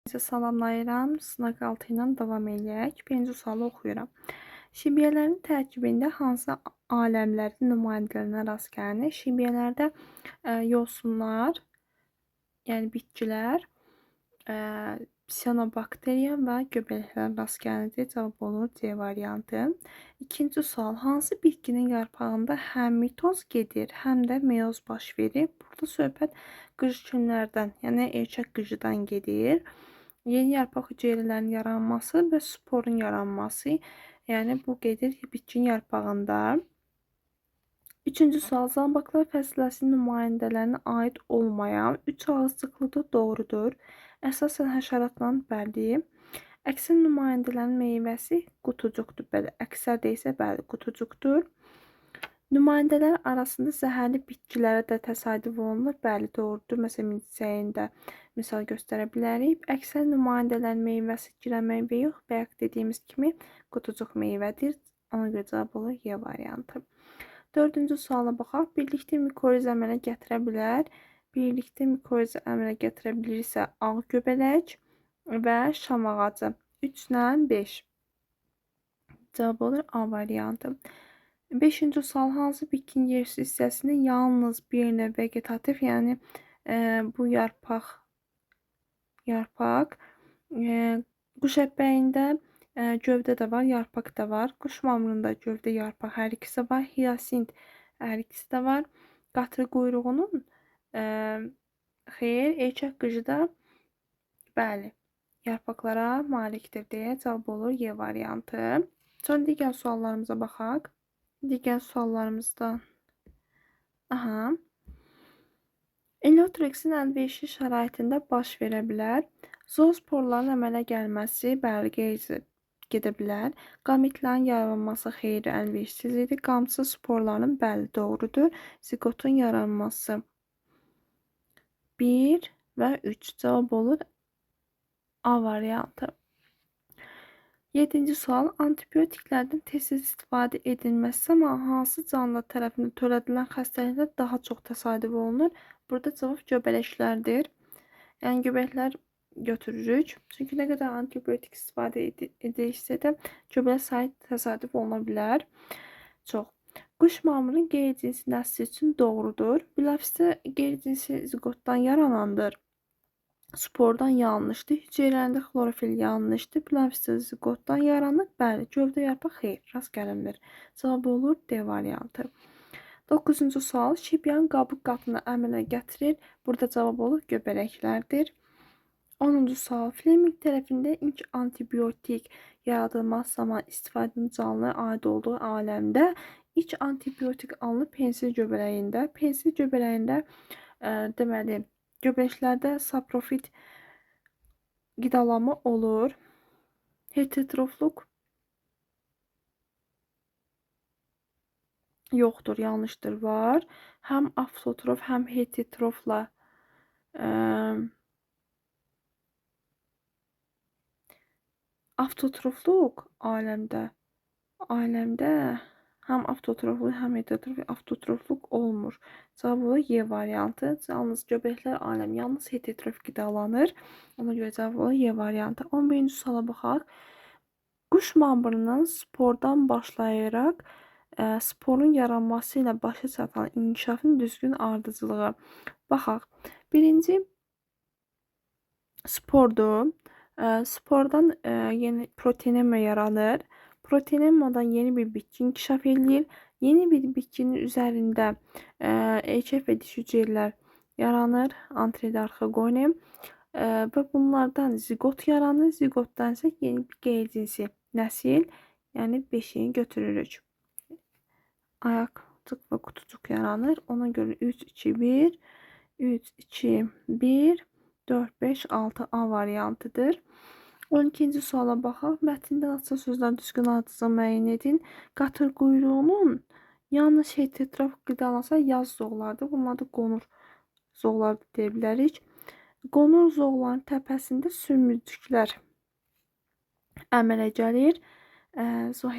Sizi salamlayıram. Sınaq 6 ilə davam eləyək. Birinci sualı oxuyuram. Şibiyyələrin tərkibində hansı aləmlərin nümayəndələrinə rast gəlinir? Şibiyyələrdə yosunlar, yəni bitkilər, siyanobakteriya və göbələklər rast gəlinir. Cavab olur C variantı. İkinci sual. Hansı bitkinin yarpağında həm mitoz gedir, həm də meyoz baş verir? Burada söhbət qıcıkünlərdən, yəni erkək qıcıdan gedir. Yeni yarpaq hüceyrələrinin yaranması və sporun yaranması, yəni bu gedir bitkinin yarpağında. Üçüncü sual. Zambaqlar fəsiləsinin nümayəndələrinə aid olmayan 3 ağızcıqlıdır, doğrudur. Əsasən həşəratla bəli. Əksər nümayəndələrin meyvəsi qutucuqdur. Bəli, əksər deyilsə bəli, qutucuqdur. Nümayəndələr arasında zəhərli bitkilərə də təsadüf olunur. Bəli, doğrudur. Məsələn, milçəyində misal göstərə bilərik. Əksər nümayəndələrin meyvəsi girən meyvə yox, bayaq dediyimiz kimi qutucuq meyvədir. Ona görə cavab olur Y variantı. Dördüncü suala baxaq. Birlikdə mikoriz əmələ gətirə bilər. Birlikdə mikoriz əmələ gətirə bilirsə ağ göbələk və şam ağacı. 3 ilə 5. Cavab olur A variantı. Beşinci sual. Hansı bitkinin yerüstü hissəsində yalnız bir növ vegetativ, yəni bu yarpaq quş əbbəyində gövdə də var, yarpaq da var. Quş mamrında gövdə, yarpaq hər ikisi var. Hiyasint hər ikisi də var. Qatır quyruğunun xeyr, erkək qıcıda bəli, yarpaqlara malikdir deyə cavab olur Y variantı. Sonra digər suallarımıza baxaq. Digər suallarımızda Eliotrexin əlverişli şəraitində baş verə bilər. Zoosporların əmələ gəlməsi bəli, qeyri gedə bilər. Qametlərin yaranması xeyri əlverişsiz idi. Qamçı sporların bəli, doğrudur. Zigotun yaranması 1 və 3 cavab olur A variantı. 7-ci sual. Antibiotiklərdən tez-tez istifadə edilməsi amma hansı canlı tərəfindən törədilən xəstəliklər daha çox təsadüf olunur? Burada cavab göbələklərdir. Yəni göbələklər götürürük. Çünki nə qədər antibiotik istifadə edilirsə də göbələk sayı təsadüf oluna bilər. Çox. Quş mamırın qeyri-cinsi nəsli üçün doğrudur. Bilafisi qeyri-cinsi zigotdan yaranandır. Spordan yanlışdır. Hüceyrələrində xlorofil yanlışdır. Bilafisi zigotdan yaranır. Bəli, gövdə yarpaq xeyr, rast gəlinmir. Cavab olur D variantı. 9-cu sual. Şibyan qabıq qatını əmələ gətirir. Burada cavab olur göbələklərdir. 10-cu sual. Fleming tərəfində ilk antibiotik yaradılması zaman istifadənin canlıya aid olduğu aləmdə ilk antibiotik alınıb pensil göbələyində. Pensil göbələyində deməli göbələklərdə saprofit qidalanma olur. Heterotrofluq yoxdur, yanlışdır, var. Həm avtotrof, həm heterotrofla avtotrofluq aləmdə həm avtotrofluq, həm heterotrofluq olmur. Cavab olur Y variantı. Yalnız göbələklər aləmi yalnız heterotrof qidalanır. Ona görə cavab olur Y variantı. 11-ci suala baxaq. Quş mamırının spordan başlayaraq sporun yaranması ilə başa çatan inkişafın düzgün ardıcılığı. Baxaq. Birinci spordur. Spordan yeni proteinema yaranır. Proteinemadan yeni bir bitki inkişaf edir. Yeni bir bitkinin üzərində erkək və dişi hüceyrələr yaranır. Antridarxogonem. Və bunlardan zigot yaranır. Zigotdan isə yeni bir qeyri-cinsi nəsil, yəni 5-i götürürük. Ayaqcıq və qutucuq yaranır. Ona görə 3, 2, 1, 3, 2, 1, 4, 5, 6 A variantıdır. 12-ci suala baxaq. Mətndə açılan sözlər düzgün ardıcılığı müəyyən edin. Qatır quyruğunun yalnız heterotrof qidalansa yaz zoğlardır. Bunlar da qonur zoğlardır deyə bilərik. Qonur zoğların təpəsində sümüklər əmələ gəlir.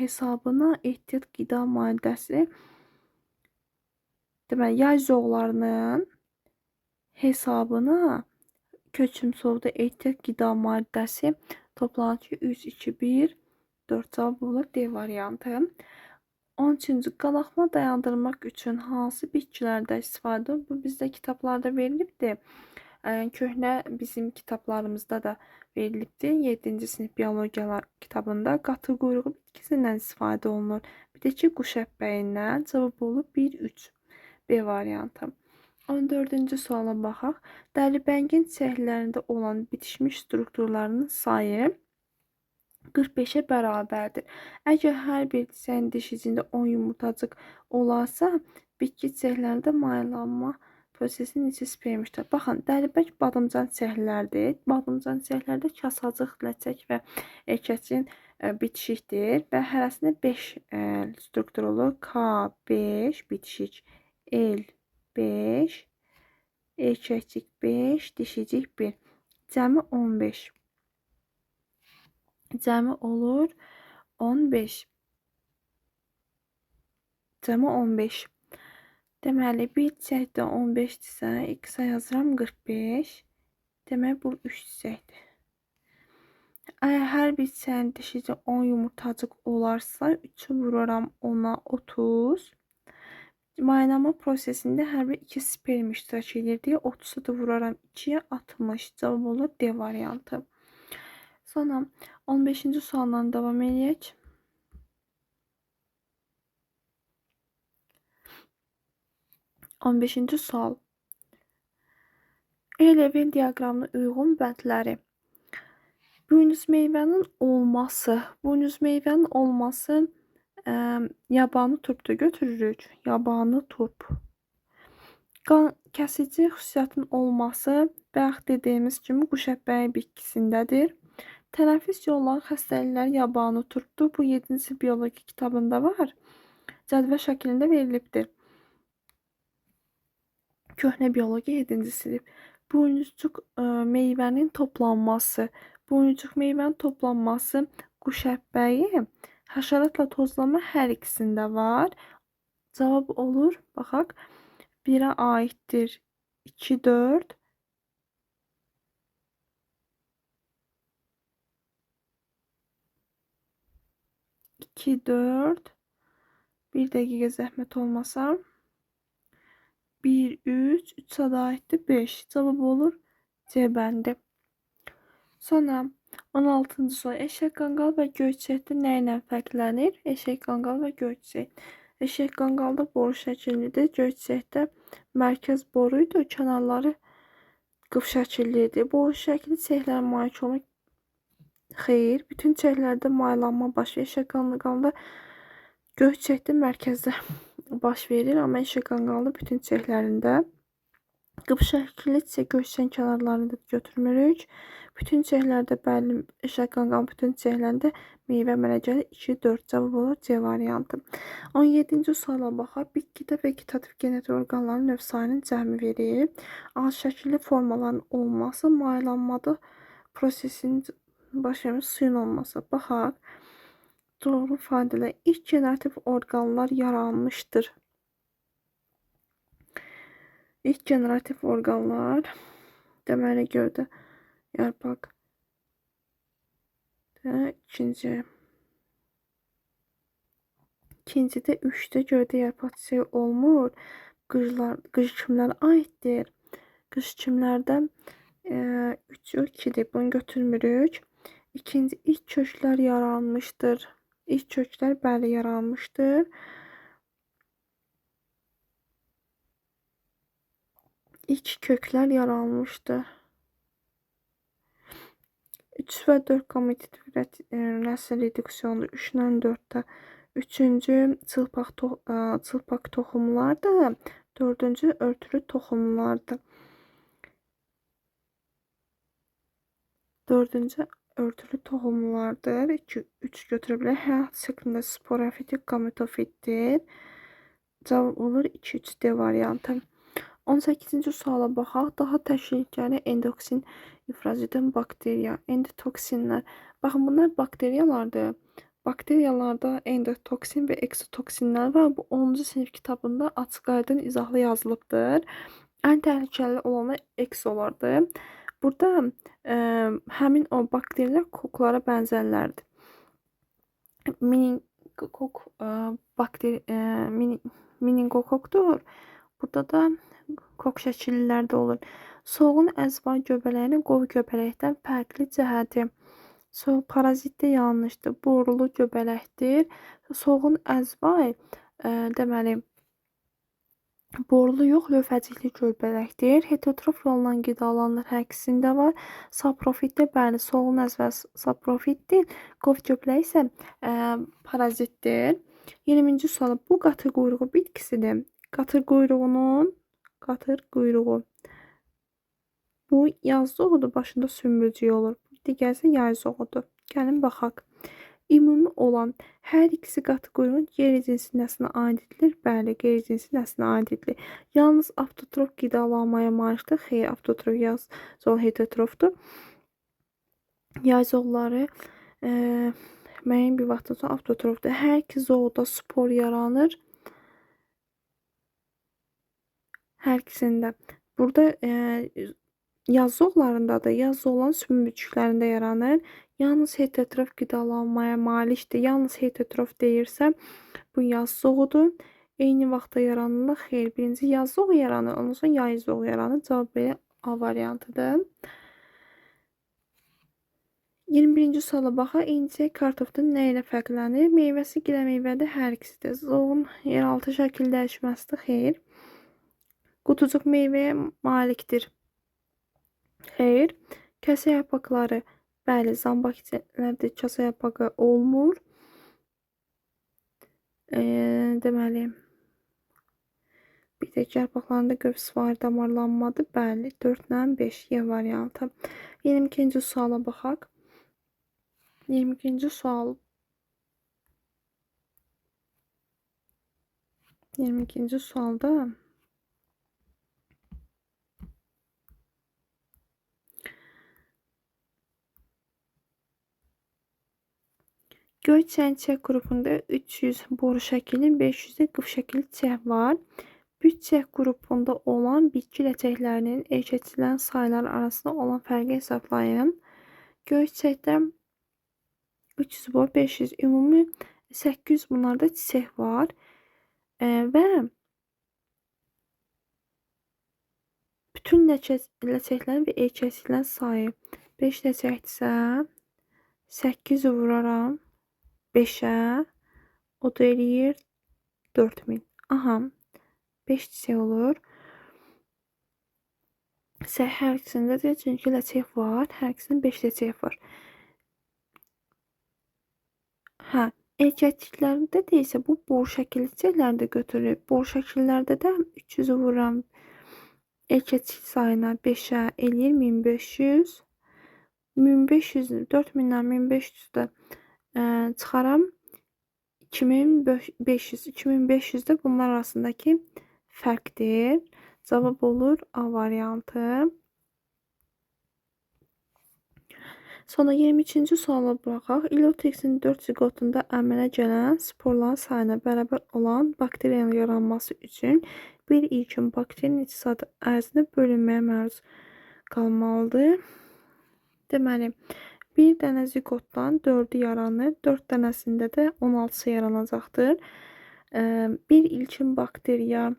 Hesabına ehtiyat qida maddəsi deməli yay zoğlarının hesabına Köçümsovda ehtiyat qida maddəsi toplanıcı 3, 2, 1, 4 cavab olur D variantı. 13-cü qalxma dayandırmaq üçün hansı bitkilərdə istifadə edilir? Bu bizdə kitablarda verilibdir. Köhnə bizim kitablarımızda da verilibdir. 7-ci sinif biologiya kitabında qatı quyruğu bitkisindən istifadə olunur. Bir də ki, quş əppəyindən. Cavab olur 1, 3. B variantı. 14-cü suala baxaq. Dəlibəngin çiçəklərində olan bitişmiş strukturlarının sayı 45'e bərabərdir. Əgər hər bir çiçəyin dişicində 10 yumurtacıq olarsa, bitki çiçəklərində maylanma prosesi necə spermişdir? Baxın, dəlibəng badımcan çiçəklərdir. Badımcan çiçəklərdə kasacıq, ləçək və erkəkcin bitişikdir və hərəsində 5 struktur olur. K5 bitişik, L5, erkəkcik 5, dişicik 1. Cəmi 15. Cəmi olur 15. Cəmi 15. Deməli, bir çiçəkdə 15-dirsə, x-a yazıram 45. Demək, bu 3 çiçəkdir. Əgər hər bir çiçəyin dişicə 10 yumurtacıq olarsa, 3'ü vururam 10'a 30. Maynama prosesində hər bir 2 sperm iştirak edir deyə 30'u da vuraram 2'ye 60. Cavab olur D variantı. Sonra 15-ci sualdan davam edək. On 15-ci sual. E-level diaqramına uyğun bəndləri. Buynuz meyvənin olması yabanı turpda götürürük. Yabanı turp. Qan kəsici xüsusiyyətin olması bayaq dediyimiz kimi quş əppəyi bitkisindədir. Tənəffüs yolları xəstəlikləri yabanı turpdur. Bu 7-ci bioloji kitabında var. Cədvəl şəklində verilibdir. Köhnə biologiya 7-ci sinif. Buynuzcuq meyvənin toplanması. Buynuzcuq meyvənin toplanması quş əppəyi, həşəratla tozlama hər ikisində var. Cavab olur, baxaq. 1'ə aiddir 2, 4. 2, 4. Bir dəqiqə zəhmət olmasa. 1, 3, 3'ə da aiddir 5. Cavab olur C bəndi. Sonra 16-cı sual. Eşək qanqal və göyçəkdə nə ilə fərqlənir? Eşək qanqal və göyçək. Eşək qanqalda boru şəkillidir. Göyçəkdə mərkəz boruydu. Kənarları qıf şəkillidir. Boru şəkilli çiçəklərə malik olmaq xeyr. Bütün çiçəklərdə maylanma baş verir. Eşək qanqalda göyçəkdə mərkəzdə baş verir. Amma eşək qanqalda bütün çiçəklərində qıf şəkilli çiçək göyçəyin kənarlarında götürmürük. Bütün çiçəklərdə bəlli eşək qanqalın bütün çiçəklərində meyvə mənəcəli 2, 4 cavab olur C variantı. 17-ci suala baxaq. Bitkidə vegetativ genetik orqanların növ sayının cəmi verir. A şəkilli formaların olması, maylanmada prosesinin baş verməsi, suyun olması. Baxaq. Doğru ifadələr. İlk generativ orqanlar yaranmışdır. İlk generativ orqanlar deməli gövdə, yarpaq. İkincidə 3'də gövdə yarpaq çiçəyi olmur. Qış kimlərə aiddir? Qış kimlərdə 3, 2'dir. Bunu götürmürük. İkinci, ilk köklər yaranmışdır. İlk köklər bəli yaranmışdır. İlk köklər yaranmışdır. 3 və 4 komitet nəsil reduksiyonu 3'dən 4'də. Üçüncü çılpaq toxumlardır. Dördüncü örtülü toxumlardır. Dördüncü örtülü toxumlardır. 2, 3 götürə bilər. Həyat şəklində sporafitik gametofitdir. Cavab olur 2, 3 D variantı. 18-ci suala baxaq. Daha təhlükəli endoksin ifraz edən bakteriya, endotoksinlər. Baxın, bunlar bakteriyalardır. Bakteriyalarda endotoksin və eksotoksinlər var. Bu 10-cu sinif kitabında açıq aydın izahlı yazılıbdır. Ən təhlükəli olanlar eksolardır. Burada həmin o bakterilər koklara bənzərlərdir. Meningokok bakteri meningokokdur. Burada da kok şəkillərdə olur. Soğun əzva göbələyinin qov göbələkdən fərqli cəhəti. Soğuk parazitdə yanlışdır. Borulu göbələkdir. Soğun əzva deməli borulu yox, lövhəcikli göbələkdir. Heterotrof yolla qidalanır. Hər ikisində var. Saprofitdə bəli, soğun əzva saprofitdir. Qov göbələyi isə parazitdir. 20-ci sual. Bu qatır quyruğu bitkisidir. Qatır quyruğu. Bu yaz zoğudur, başında sümbülcük olur. Digər isə yay zoğudur. Gəlin baxaq. Ümumi olan hər ikisi qatı quyruğun qeyri-cinsi nəslinə aiddir. Bəli, qeyri-cinsi nəslinə aiddir. Yalnız avtotrof qidalanmaya malikdir. Xeyr, avtotrof yaz zoğ heterotrofdur. Yay zoğları müəyyən bir vaxtdan sonra avtotrofdur. Hər iki zoğda spor yaranır. Hər ikisində. Burada yaz zoğlarında da yaz zoğların sümükçüklərində yaranır. Yalnız heterotrof qidalanmaya malikdir. Yalnız heterotrof deyirsə bu yaz zoğudur. Eyni vaxtda yaranırlar. Xeyr, birinci yaz zoğu yaranır, ondan sonra yay zoğu yaranır. Cavab belə A variantıdır. 21-ci suala baxaq. İncək kartofdan nə ilə fərqlənir? Meyvəsi gilə meyvədir, hər ikisidir. Zoğun yeraltı şəkil dəyişməsidir. Xeyr. Qutucuq meyvəyə malikdir. Xeyr. Kəsə yarpaqları, bəli, zambaq içərilərdə kəsə yarpağı olmur. Deməli, bir də yarpaqlarında qövs var, damarlanmadır. Bəli, 4-lə 5 Y variantı. 22-ci suala baxaq. 22-ci sual. 22-ci sualda göy çiçək qrupunda 300 boru şəklinin 500-də qıf şəkilli çiçək var. Bu çiçək qrupunda olan bitki ləçəklərinin erkəkçilərin sayları arasında olan fərqi hesablayın. Göy çiçəkdə 300 boru, 500 ümumi 800 bunlarda çiçək var. Və bütün ləçəklərin və erkəkçilərin sayı 5 ləçəkdirsə 800 vuraram 5'ə, o da eləyir 4000. Aha, 5 çiçək olur. Hər ikisində də çünki ləçək var, hər ikisində 5 ləçək var. Hə, erkəkliklərdə deyilsə bu boru şəkilli çiçəklərdə götürülür. Boru şəkillərdə də 300'ü vururam erkəklik sayına 5'ə eləyir 1500. 1500, 4000'dən 1500'də çıxaram 2500. 2500 də bunlar arasındakı fərqdir. Cavab olur A variantı. Sonra 23-ci suala baxaq. İlotriksin 4 ziqotunda əmələ gələn sporların sayına bərabər olan bakteriyanın yaranması üçün bir ilkin bakteriyanın neçə ərzində bölünməyə məruz qalmalıdır. Deməli, bir dənə ziqotdan 4'ü yaranır. 4 dənəsində də 16'sı yaranacaqdır. Bir ilkin bakteriya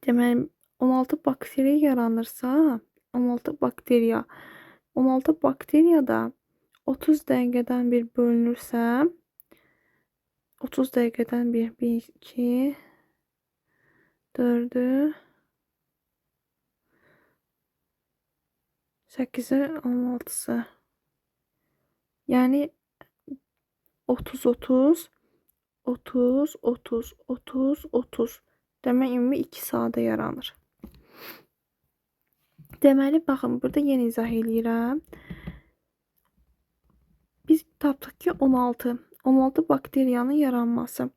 deməli 16 bakteriya yaranırsa 16 bakteriyada 30 dəqiqədən bir bölünürsə 30 dəqiqədən bir 1, 2, 4'ü 8'i 16'sı. Yani 30, 30, 30, 30, 30, 30. Demək ümumi 2 saata yaranır. Deməli, baxın, burada yenə izah eləyirəm. Biz tapdıq ki 16 bakteriyanın yaranması.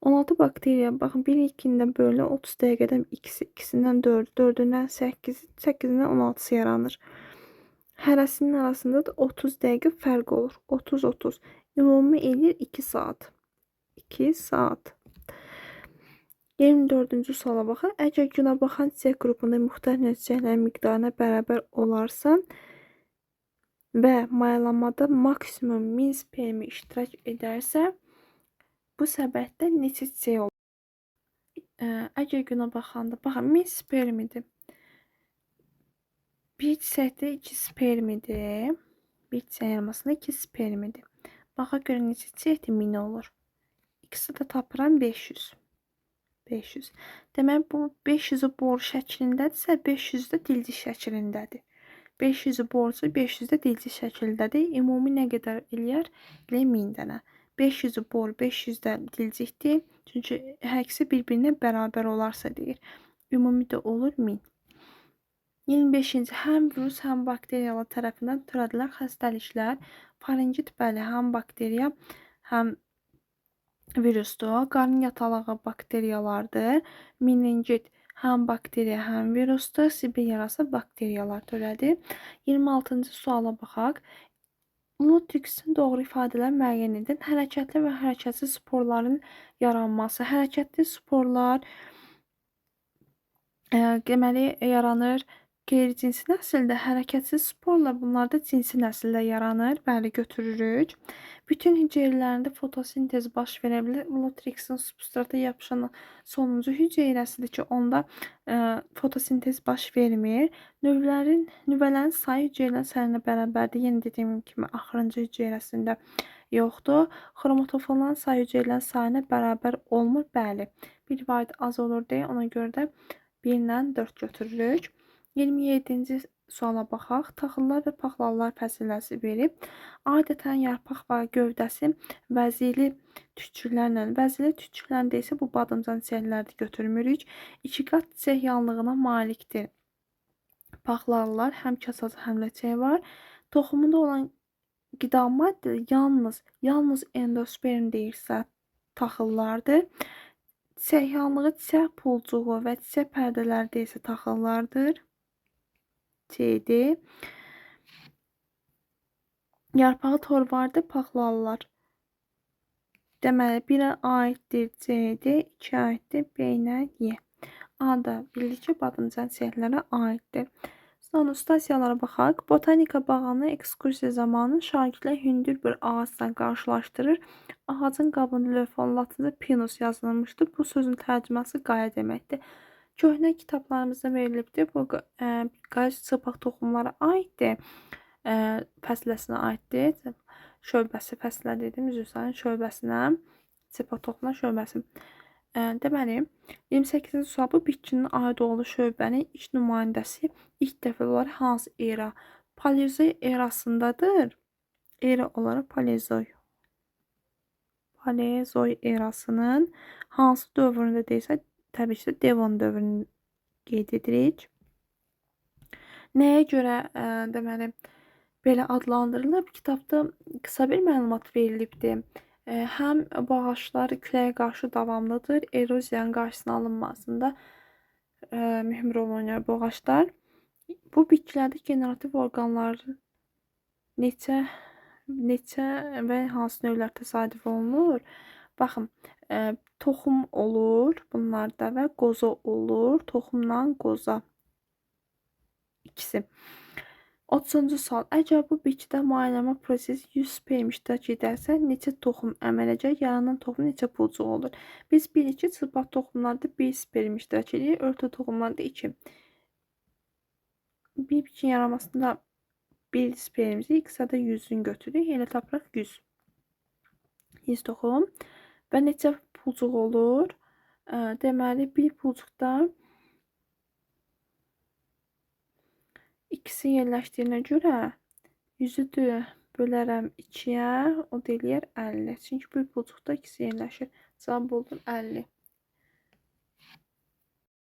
16 bakteriya, baxın, bir ilkində böyle 30 dəqiqədən ikisindən 4, 4'ündən 8, 8'indən 16'sı yaranır. Hərəsinin arasında da 30 dəqiqə fərq olur. 30-30. Ümumi eləyir 2 saat. 2 saat. 24-cü suala baxaq. Əgər günəbaxan çiçək qrupunda müxtəlif növ çiçəklərin miqdarına bərabər olarsan və mayalanmada maksimum 1000 spermi iştirak edərsə, bu səbətdə neçə çiçək olur? Əgər günəbaxanda, baxın 1000 spermidir. Bir çiçəkdə 2 spermidir. Bir çiçək yarmasında 2 spermidir. Baxa görə neçə çiçəkdir 1000 olur. İkisi də tapıram 500. 500. Demək bu 500'ü boru şəklindədirsə, 500 də dilci şəklindədir. 500'ü borusu, 500 də dilci şəklindədir. Ümumi nə qədər eləyər? Elə 1000 dənə. 500'ü boru, 500 də dilcikdir. Çünki hər ikisi bir-birinə bərabər olarsa deyir. Ümumi də olur 1000. 25-ci həm virus, həm bakteriyalar tərəfindən törədilən xəstəliklər. Faringit bəli, həm bakteriya, həm virusdur. Qarın yatalağı bakteriyalardır. Meningit həm bakteriya, həm virusdur. Sibir yarası bakteriyalar törədir. 26-cı suala baxaq. Lutrixin doğru ifadələr müəyyən edin. Hərəkətli və hərəkətsiz sporların yaranması. Hərəkətli sporlar deməli yaranır. Qeyri-cinsi nəsildə hərəkətsiz sporla bunlarda cinsi nəsildə yaranır. Bəli, götürürük. Bütün hüceyrələrində fotosintez baş verə bilir. Lutrixin substrata yapışan sonuncu hüceyrəsidir ki, onda fotosintez baş vermir. Nüvələrin sayı hüceyrələrin sayına bərabərdir. Yenə dediyim kimi axırıncı hüceyrəsində yoxdur. Xromatofillərin sayı hüceyrələrin sayına bərabər olmur. Bəli, bir vaid az olur deyə ona görə də 1 ilə 4 götürürük. 27-ci suala baxaq. Taxıllar və paxlallar fəsilləsi verib. Adətən yarpaq və gövdəsi vəzili tüçüklərlə, vəzili tüçüklərində isə bu badımcan çiçəkləri götürmürük. 2 qat çiçək yanlığına malikdir. Paxlallar həm kasası, həm də çiçək var. Toxumunda olan qida maddə yalnız endosperm deyirsə taxıllardır. Çiçək yanlığı, çiçək pulcuğu və çiçək pərdələri isə taxıllardır. Çiçəkdir. Yarpağı torvardır, paxlallar. Deməli, 1-ə aiddir C-dir, 2-ə aiddir B-nə Y. A da bildik ki, badımcan çiçəklərə aiddir. Sonra stasiyalara baxaq. Botanika bağını ekskursiya zamanı şagirdlər hündür bir ağacla qarşılaşdırır. Ağacın qabında lövhəli latınca pinus yazılmışdır. Bu sözün tərcüməsi qaya deməkdir. Köhnə kitablarımızda verilibdir. Bu qaya çılpaq toxumlara aiddir. Fəsiləsinə aiddir. Şöbəsi fəsilə dedim. Üzrlərin şöbəsinə. Çılpaq toxumlar şöbəsi. Deməli, 28-ci sual bu bitkinin aid olduğu şöbənin ilk nümayəndəsi ilk dəfə olaraq hansı era? Paleozoy erasındadır. Era olaraq Paleozoy. Paleozoy erasının hansı dövründə deyilsə, təbii ki, Devon dövrünü qeyd edirik. Nəyə görə deməli belə adlandırılıb? Kitabda qısa bir məlumat verilibdir. Həm bu ağaçlar küləyə qarşı davamlıdır. Eroziyanın qarşısının alınmasında mühüm rol oynayır bu ağaçlar. Bu bitkilərdə generativ orqanların neçə və hansı növlər təsadüf olunur? Baxın, toxum olur bunlarda və qoza olur. Toxumla qoza. İkisi. 30-cu sual. Əgər bu bitkidə mayalama prosesi 100 sperm iştirak edərsə, neçə toxum əmələcək? Yaranan toxum neçə pulcuq olur? Biz bilirik ki, çılpaq toxumlarda 1 sperm iştirak edir, örtə toxumlarda 2. Bir bitkinin yaranmasında 1 spermimizi, ikisi də 100'ün götürürük. Elə tapırıq 100. 100 toxum. Və neçə pulcuq olur? Deməli, bir pulcuqda ikisi yerləşdiyinə görə 100'ü bölərəm 2'yə, o da eləyər 50. Çünki bir pulcuqda ikisi yerləşir. Cavab olur 50.